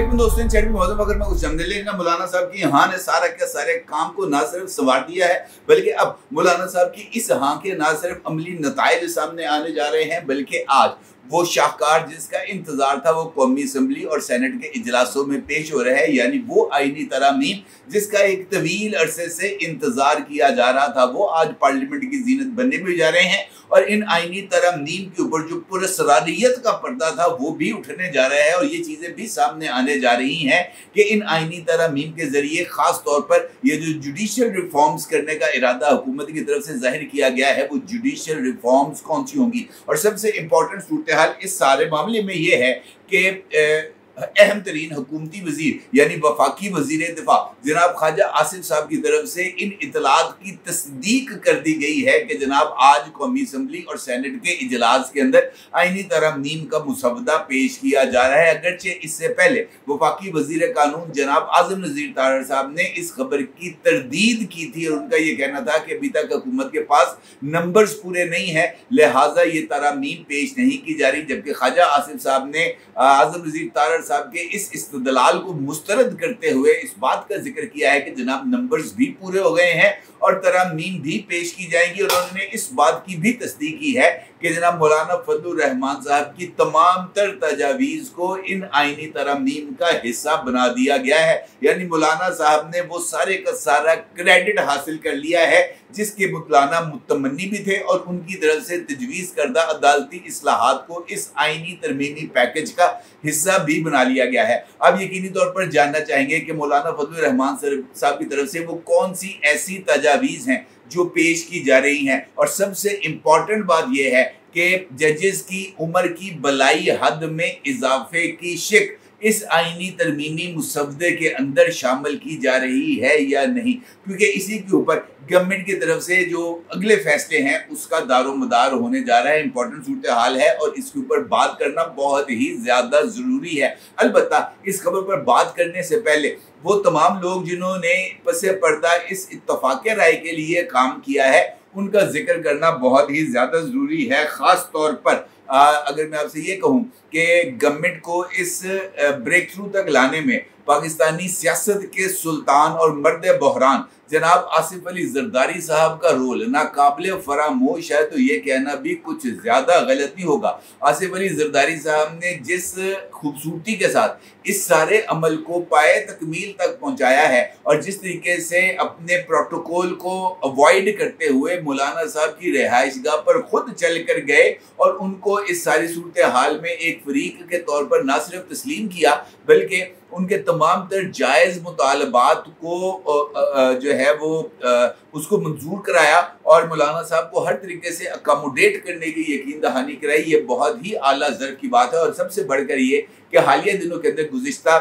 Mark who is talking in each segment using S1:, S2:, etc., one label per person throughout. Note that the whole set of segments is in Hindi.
S1: वालेकुम दोस्तों, इन चैनल में मौजूद अगर मैं कुछ समझ लेना मौलाना साहब की हाँ ने सारा के सारे काम को ना सिर्फ संवार दिया है, बल्कि अब मौलाना साहब की इस हाँ के ना सिर्फ अमली नताइज सामने आने जा रहे हैं, बल्कि आज वो शाहकार जिसका इंतजार था वो कौमी असम्बली और सेनेट के इजलासों में पेश हो रहा है, यानी वो आईनी तरामीम जिसका एक तवील अरसे से इंतजार किया जा रहा था, वो आज पार्लियामेंट की जीनत बनने भी जा रहे हैं। और इन आईनी तरामीम के ऊपर जो पुरस्कारियत का पर्दा था वो भी उठने जा रहा है और ये चीजें भी सामने आने जा रही हैं कि इन आईनी तरामीम के जरिए खास तौर पर ये जो जुडिशियल रिफॉर्म्स करने का इरादा हुकूमत की तरफ से जाहिर किया गया है, वो जुडिशियल रिफॉर्म्स कौन सी होंगी। और सबसे इंपॉर्टेंट सूरत हाल इस सारे मामले में ये है कि अहम तरीन हुकूमती वजीर यानी वफाकी वजीर दिफा जनाब ख्वाजा आसिफ साहब की तरफ से इन इतलात की तस्दीक कर दी गई है कि जनाब आज कौमी असम्बली और सेनेट के इजलास के अंदर आईनी तरमीम का मुसवदा पेश किया जा रहा है। अगरचे इससे पहले वफाकी वजीर कानून जनाब आजम नज़ीर तारड़ साहब ने इस खबर की तरदीद की थी और उनका ये कहना था कि अभी तक हुकूमत के पास नंबर्स पूरे नहीं है, लिहाजा ये तरामीम पेश नहीं की जा रही। जबकि ख्वाजा आसिफ साहब ने आजम नज़ीर तारड़ साहब के इस इस्तदलाल को मुस्तरद करते हुए इस बात का जिक्र किया है कि जनाब नंबर्स भी पूरे हो गए हैं और तरामीम भी पेश की जाएंगी। और उन्होंने इस बात की भी तस्दीक की है कि जनाब मौलाना फजलुर रहमान साहब की तमाम तर तजावीज़ को इन आईनी तरामीम का हिस्सा बना दिया गया है, यानी मौलाना साहब ने वो सारे का सारा क्रेडिट हासिल कर लिया है जिसके मौलाना मुतमन्नी भी थे और उनकी तरफ से तजवीज़ करदा अदालती इस्लाहात को इस आईनी तरमीमी पैकेज का हिस्सा भी बना लिया गया है। अब यकीनी तौर पर जानना चाहेंगे कि मौलाना फजलुर रहमान साहब की तरफ से वो कौन सी ऐसी तजावीज़ हैं जो पेश की जा रही हैं। और सबसे इम्पॉर्टेंट बात यह है कि जजेस की उम्र की बलाई हद में इजाफे की शिक इस आईनी तरमीमी मुसवदे के अंदर शामिल की जा रही है या नहीं, क्योंकि इसी के ऊपर गवर्नमेंट की तरफ से जो अगले फैसले हैं उसका दारोमदार होने जा रहा है। इंपॉर्टेंट सूरत हाल है और इसके ऊपर बात करना बहुत ही ज़्यादा ज़रूरी है। अलबत्ता इस खबर पर बात करने से पहले वो तमाम लोग जिन्होंने पसे पर्दा इस इत्तफाक़ राय के लिए काम किया है उनका जिक्र करना बहुत ही ज़्यादा ज़रूरी है। ख़ास तौर पर अगर मैं आपसे ये कहूँ कि गवर्नमेंट को इस ब्रेक थ्रू तक लाने में पाकिस्तानी सियासत के सुल्तान और मर्द बहरान जनाब आसिफ अली जरदारी साहब का रोल नाकाबिले फरामोश है, तो ये कहना भी कुछ ज़्यादा गलत नहीं होगा। आसिफ अली जरदारी साहब ने जिस खूबसूरती के साथ इस सारे अमल को पाए तकमील तक पहुंचाया है और जिस तरीके से अपने प्रोटोकॉल को अवॉइड करते हुए मौलाना साहब की रिहाइशगाह पर खुद चल कर गए और उनको इस सारी सूरत हाल में एक फरीक के तौर पर ना सिर्फ तस्लीम किया बल्कि उनके तमाम तर जायज़ मुतालबात को जो है वो उसको मंजूर कराया और मौलाना साहब को हर तरीके से अकोमोडेट करने की यकीन दहानी कराई। ये बहुत ही आला ज़र की बात है। और सबसे बढ़कर ये कि हालिया दिनों के अंदर गुज़िश्ता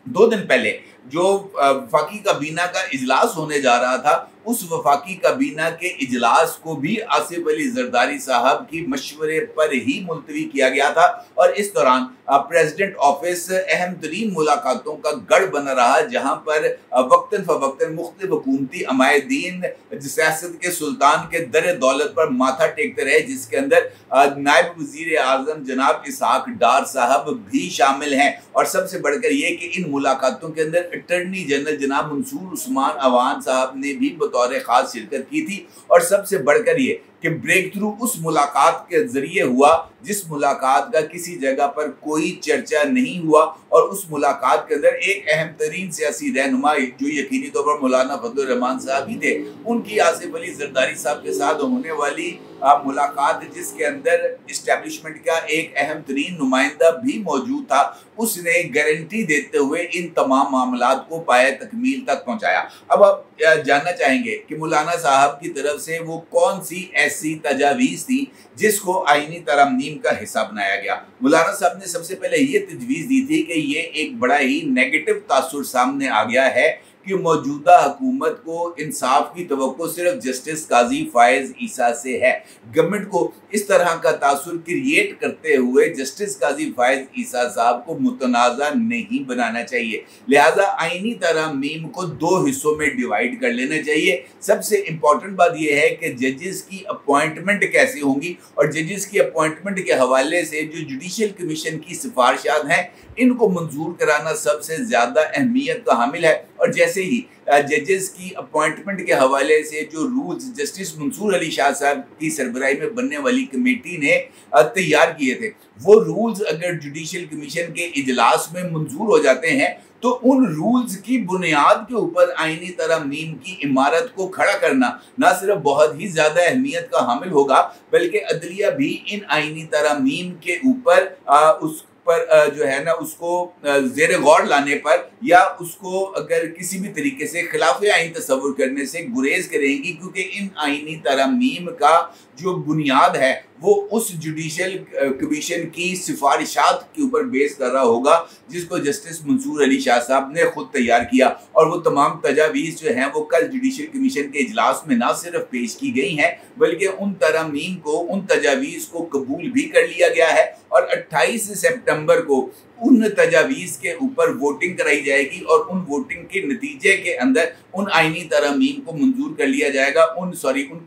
S1: 2 दिन पहले जो वफाकी काबीना का इजलास होने जा रहा था उस वफाकी काबीना के इजलास को भी आसिफ अली जरदारी साहब की मशवरे पर ही मुलतवी किया गया था और इस दौरान प्रेसिडेंट ऑफिस अहम तरीन मुलाकातों का गढ़ बना रहा, जहाँ पर वक्तन फ़वक्तन मुख्तलिफ हुकूमती अमायदीन सियासत के सुल्तान के दर दौलत पर माथा टेकते रहे, जिसके अंदर नायब वज़ीर आज़म जनाब इसहाक डार साहब भी शामिल हैं। और सबसे बढ़कर ये कि इन मुलाकातों के अंदर अटर्नी जनरल जनाब मंसूर उस्मान अवान साहब ने भी बतौर ख़ास शिरकत की थी। और सबसे बढ़कर ये कि ब्रेक थ्रू उस मुलाकात के जरिए हुआ जिस मुलाकात का किसी जगह पर कोई चर्चा नहीं हुआ और उस मुलाकात के अंदर एक अहम तरीन सियासी रहनुमा जो यकीनी तौर पर मौलाना फजलुर रहमान साहब ही थे, उनकी आसिफ अली जरदारी साहब के साथ होने वाली मुलाकात जिसके अंदर इस्टेब्लिशमेंट का एक अहम तरीन नुमाइंदा भी मौजूद था, उसने गारंटी देते हुए इन तमाम मामलात को पाए तकमील तक पहुँचाया। अब आप जानना चाहेंगे कि मौलाना साहब की तरफ से वो कौन सी ऐसी तजावीज़ थी जिसको आईनी तरामीम का हिस्सा बनाया गया। मौलाना साहब ने सबसे पहले ये तजवीज़ दी थी कि ये एक बड़ा ही नेगेटिव तासुर सामने आ गया है कि मौजूदा हुकूमत को इंसाफ की तवक्को सिर्फ जस्टिस काजी फायज ईसा से है। गवर्नमेंट को इस तरह का तासुर क्रिएट करते हुए जस्टिस काजी फायज ईसा साहब को मुतनाज़ा नहीं बनाना चाहिए। लिहाजा आईनी तरमीम को दो हिस्सों में डिवाइड कर लेना चाहिए। सबसे इम्पोर्टेंट बात यह है कि जजेस की अपॉइंटमेंट कैसे होंगी और जजेस की अपॉइंटमेंट के हवाले से जो जुडिशल कमीशन की सिफारिशात हैं इनको मंजूर कराना सबसे ज़्यादा अहमियत का हामिल है। और जैसे ही जजेस की अपॉइंटमेंट के हवाले से जो रूल्स जस्टिस मंसूर अली शाह साहब की सरबराही में बनने वाली कमेटी ने तैयार किए थे, वो रूल्स अगर जुडिशल कमीशन के इजलास में मंजूर हो जाते हैं तो उन रूल्स की बुनियाद के ऊपर आईनी तरमीम की इमारत को खड़ा करना ना सिर्फ बहुत ही ज़्यादा अहमियत का हामिल होगा बल्कि अदलिया भी इन आईनी तरमीम के ऊपर उस पर जो है ना उसको ज़ेर गौर लाने पर या उसको अगर किसी भी तरीके से खिलाफ आइन तस्वुर करने से गुरेज करेंगी, क्योंकि इन आइनी तरमीम का जो बुनियाद है वो उस जुडिशल कमीशन की सिफारिशात के ऊपर बेस कर रहा होगा जिसको जस्टिस मंसूर अली शाह साहब ने खुद तैयार किया। और वो तमाम तजावीज़ जो हैं वो कल जुडिशल कमीशन के इजलास में ना सिर्फ पेश की गई हैं बल्कि उन तरमीम को, उन तजावीज़ को कबूल भी कर लिया गया है और 28 सितंबर को उन तजावीज़ के ऊपर वोटिंग कराई जाएगी और उन वोटिंग के नतीजे के अंदर उन आइनी तरमीम को मंजूर कर लिया जाएगा, उन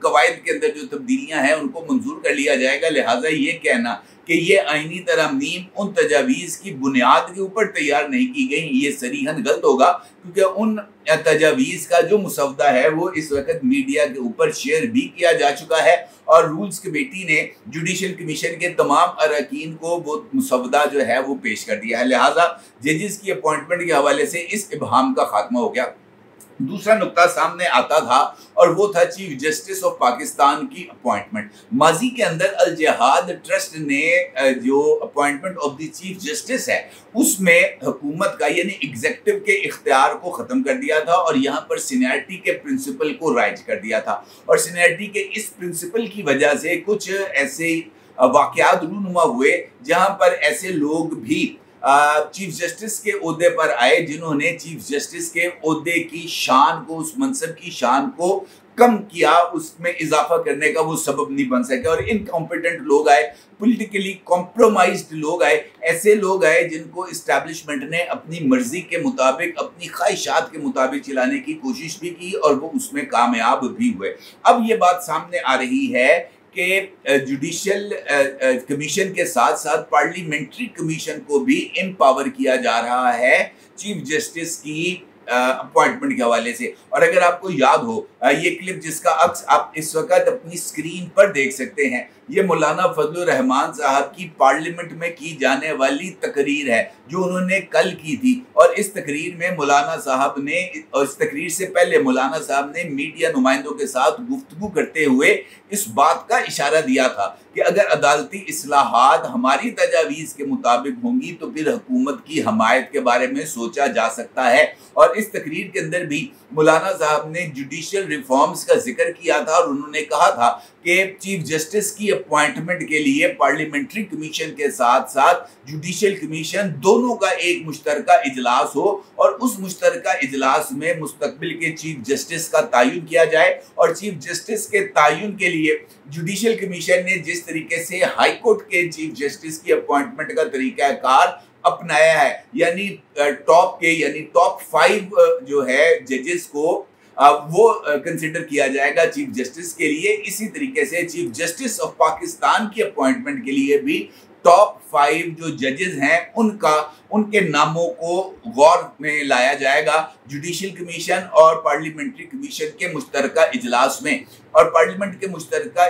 S1: कवायद के अंदर जो तब्दीलियां हैं उनको मंजूर कर लिया जाएगा। लिहाजा ये कहना कि ये आइनी तरमीम उन तजावीज़ की बुनियाद के ऊपर तैयार नहीं की गई, ये सरीहन गलत होगा, क्योंकि उन तजावीज़ का जो मुसवदा है वो इस वक्त मीडिया के ऊपर शेयर भी किया जा चुका है और रूल्स कमेटी ने जुडिशल कमीशन के तमाम अरकान को वो मुसवदा जो है वो पेश कर दिया है। लिहाजा जजेस की अपॉइंटमेंट के हवाले से इस इबहाम का खात्मा हो गया। दूसरा नुक्ता सामने आता था और वो था चीफ जस्टिस ऑफ पाकिस्तान की अपॉइंटमेंट। माजी के अंदर अल जिहाद ट्रस्ट ने जो appointment of the chief justice है उसमें हुकूमत का यानी एग्जीक्यूटिव के इख्तियार को ख़त्म कर दिया था और यहाँ पर सीनियरिटी के प्रिंसिपल को राइज कर दिया था। और सीनियरिटी के इस प्रिंसिपल की वजह से कुछ ऐसे वाक़यात रूनुमा हुए जहाँ पर ऐसे लोग भी चीफ जस्टिस के ओहदे पर आए जिन्होंने चीफ जस्टिस के ओहदे की शान को, उस मनसब की शान को कम किया, उसमें इजाफा करने का वो सबब नहीं बन सके। और इनकॉम्पिटेंट लोग आए, पॉलिटिकली कॉम्प्रोमाइज्ड लोग आए, ऐसे लोग आए जिनको इस्टेब्लिशमेंट ने अपनी मर्जी के मुताबिक, अपनी ख्वाहिशात के मुताबिक चलाने की कोशिश भी की और वो उसमें कामयाब भी हुए। अब ये बात सामने आ रही है कि जुडिशल कमीशन के साथ साथ पार्लियामेंट्री कमीशन को भी एम्पावर किया जा रहा है चीफ जस्टिस की अपॉइंटमेंट के हवाले से। और अगर आपको याद हो ये क्लिप जिसका अक्स आप इस वक्त अपनी स्क्रीन पर देख सकते हैं, ये मौलाना फजलुर रहमान साहब की पार्लियामेंट में की जाने वाली तकरीर है जो उन्होंने कल की थी। और इस तकरीर में मौलाना साहब ने, और इस तकरीर से पहले मौलाना साहब ने मीडिया नुमाइंदों के साथ गुफ्तगू करते हुए इस बात का इशारा दिया था कि अगर अदालती इस्लाहात हमारी तजावीज़ के मुताबिक होंगी तो फिर हुकूमत की हमायत के बारे में सोचा जा सकता है। और इस तकरीर के अंदर भी मौलाना साहब ने जुडिशल रिफॉर्म्स का जिक्र किया था और उन्होंने कहा था कि चीफ जस्टिस की अपॉइंटमेंट के लिए पार्लियामेंट्री कमीशन के साथ साथ जुडिशल कमीशन दोनों का एक मुश्तरका इजलास हो और उस मुश्तरका इजलास में मुस्तकबिल के चीफ जस्टिस का तयन किया जाए। और चीफ जस्टिस के तयन के लिए जुडिशल कमीशन ने जिस तरीके से हाई कोर्ट के चीफ जस्टिस की अपॉइंटमेंट का तरीकाकार अपनाया है, यानी टॉप 5 जो है जजेस को वो कंसिडर किया जाएगा चीफ जस्टिस के लिए। इसी तरीके से चीफ जस्टिस ऑफ पाकिस्तान की अपॉइंटमेंट के लिए भी टॉप 5 जो जजेस हैं उनके नामों को गौर में लाया जाएगा जुडिशल कमीशन और पार्लियामेंट्री कमीशन के मुश्तरका इजलास में। और पार्लियामेंट के मुश्तरका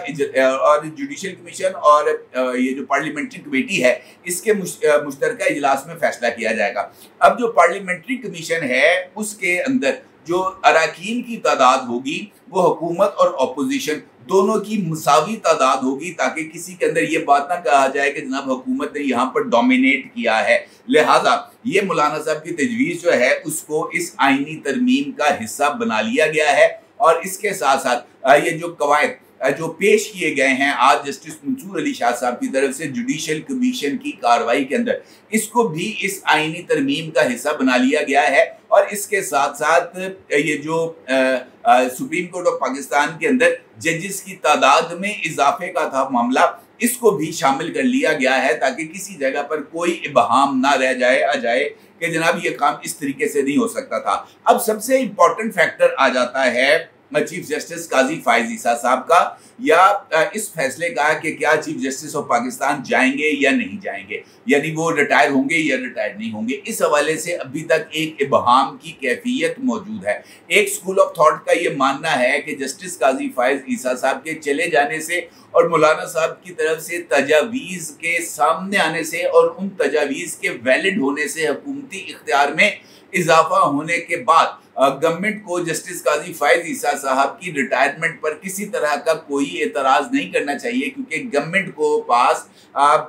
S1: और जुडिशल कमीशन और ये जो पार्लियामेंट्री कमेटी है इसके मुश्तरका इजलास में फैसला किया जाएगा। अब जो पार्लियामेंट्री कमीशन है उसके अंदर जो अरकान की तादाद होगी वो हुकूमत और अपोजिशन दोनों की मुसावी तादाद होगी, ताकि किसी के अंदर ये बात ना कहा जाए कि जनाब हुकूमत ने यहाँ पर डोमिनेट किया है। लिहाजा ये मौलाना साहब की तजवीज़ जो है उसको इस आइनी तरमीम का हिस्सा बना लिया गया है। और इसके साथ साथ ये जो कवायद जो पेश किए गए हैं आज जस्टिस मंसूर अली शाह साहब की तरफ से जुडिशियल कमीशन की कार्रवाई के अंदर, इसको भी इस आईनी तरमीम का हिस्सा बना लिया गया है। और इसके साथ साथ ये जो सुप्रीम कोर्ट ऑफ पाकिस्तान के अंदर जजेस की तादाद में इजाफे का था मामला, इसको भी शामिल कर लिया गया है ताकि किसी जगह पर कोई इबहाम ना रह जाए आ जाए कि जनाब ये काम इस तरीके से नहीं हो सकता था। अब सबसे इंपॉर्टेंट फैक्टर आ जाता है चीफ जस्टिस काजी फायज ईसा साहब का, या इस फैसले का कि क्या चीफ जस्टिस ऑफ पाकिस्तान जाएंगे या नहीं जाएंगे, यानी वो रिटायर होंगे या रिटायर नहीं होंगे। इस हवाले से अभी तक एक इबहाम की कैफियत मौजूद है। एक स्कूल ऑफ थॉट का ये मानना है कि जस्टिस काजी फायज ईसा साहब के चले जाने से और मौलाना साहब की तरफ से तजावीज़ के सामने आने से और उन तजावीज़ के वैलिड होने से हुकूमती इख्तियार में इजाफा होने के बाद गवर्नमेंट को जस्टिस काजी फायज ईसा साहब की रिटायरमेंट पर किसी तरह का कोई एतराज़ नहीं करना चाहिए, क्योंकि गवर्नमेंट को पास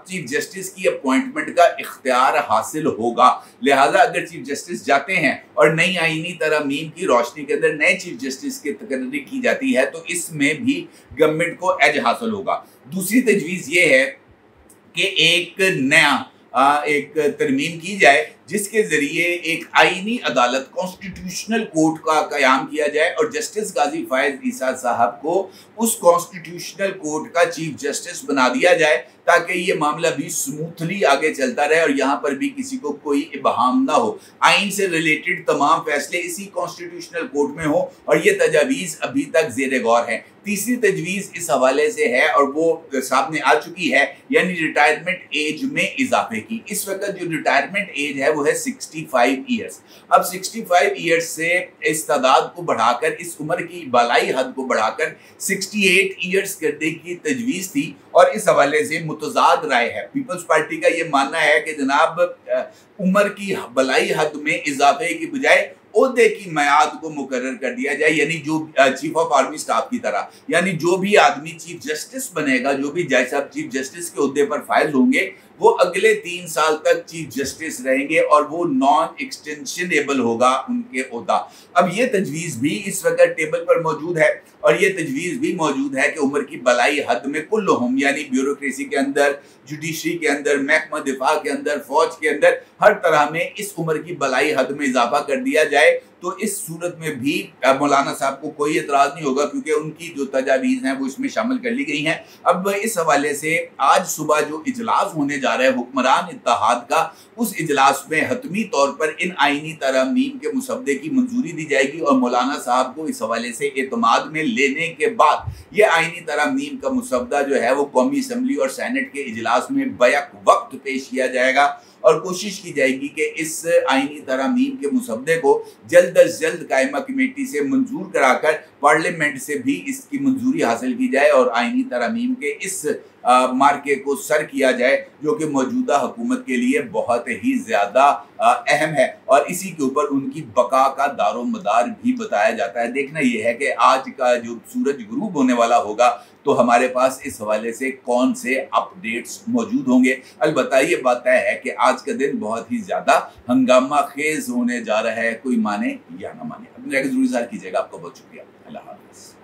S1: चीफ जस्टिस की अपॉइंटमेंट का इख्तियार हासिल होगा। लिहाजा अगर चीफ जस्टिस जाते हैं और नई आईनी तरमीम की रोशनी के अंदर नए चीफ जस्टिस की तकर्री की जाती है तो इसमें भी गवर्नमेंट को एज हासिल होगा। दूसरी तजवीज़ ये है कि एक नया एक तरमीम की जाए जिसके जरिए एक आईनी अदालत कॉन्स्टिट्यूशनल कोर्ट का कयाम किया जाए और जस्टिस काजी फायज ईसा साहब को उस कॉन्स्टिट्यूशनल कोर्ट का चीफ जस्टिस बना दिया जाए ताकि ये मामला भी स्मूथली आगे चलता रहे और यहाँ पर भी किसी को कोई इबहाम ना हो। आइन से रिलेटेड तमाम फैसले इसी कॉन्स्टिट्यूशनल कोर्ट में हो और ये तजावीज़ अभी तक जेर गौर है। तीसरी तजवीज़ इस हवाले से है और वो सामने आ चुकी है, यानी रिटायरमेंट एज में इजाफे की। इस वक्त जो रिटायरमेंट एज है वो है 65 ईयर्स। अब 65 ईयर्स से इस तादाद को बढ़ाकर, इस उम्र की बालाई हद को बढ़ाकर 68 ईयर्स करने की तजवीज़ थी और इस हवाले से मुतजाद राय है। पीपल्स पार्टी का ये मानना है कि जनाब उम्र की बलाई हद में इजाफे की बजाय ओहदे की मियाद को मुकर्रर कर दिया जाए, यानी जो चीफ ऑफ आर्मी स्टाफ की तरह, यानी जो भी आदमी चीफ जस्टिस बनेगा, जो भी जज साहब चीफ जस्टिस के ओहदे पर फाइल होंगे, वो अगले 3 साल तक चीफ जस्टिस रहेंगे और वो नॉन एक्सटेंशनेबल होगा उनके ओहदा। अब ये तजवीज़ भी इस वक्त टेबल पर मौजूद है और ये तजवीज़ भी मौजूद है कि उम्र की बलाई हद में कुल्लुहुम, यानी ब्यूरोक्रेसी के अंदर, जुडिशरी के अंदर, महकमा दिफा के अंदर, फौज के अंदर, हर तरह में इस उम्र की बलाई हद में इजाफा कर दिया जाए। तो इस सूरत में भी मौलाना साहब को कोई एतराज़ नहीं होगा क्योंकि उनकी जो तजावीज़ हैं वो इसमें शामिल कर ली गई हैं। अब इस हवाले से आज सुबह जो इजलास होने जा रहा है हुक्मरान इत्तेहाद का, उस इजलास में हतमी तौर पर इन आईनी तरमीम के मुसवदे की मंजूरी दी जाएगी और मौलाना साहब को इस हवाले से एतमाद में लेने के बाद ये आईनी तरमीम का मुसवदा जो है वो कौमी असम्बली और सेनेट के इजलास में बैक वक्त पेश किया जाएगा और कोशिश की जाएगी कि इस आईनी तरमीम के मुसवदे को जल्द अज जल्द कायमा कमेटी से मंजूर कराकर पार्लियामेंट से भी इसकी मंजूरी हासिल की जाए और आईनी तरमीम के इस मार्के को सर किया जाए, जो कि मौजूदा हुकूमत के लिए बहुत ही ज़्यादा अहम है और इसी के ऊपर उनकी बका का दारो मदार भी बताया जाता है। देखना यह है कि आज का जो सूरज गुरूब होने वाला होगा तो हमारे पास इस हवाले से कौन से अपडेट्स मौजूद होंगे। अलबत्ता ये बात तय है कि आज का दिन बहुत ही ज़्यादा हंगामा खेज होने जा रहा है, कोई माने या ना माने। अपने ज़रूर इज़हार कीजिएगा। आपका बहुत शुक्रिया। अल्लाह हाफ़िज़।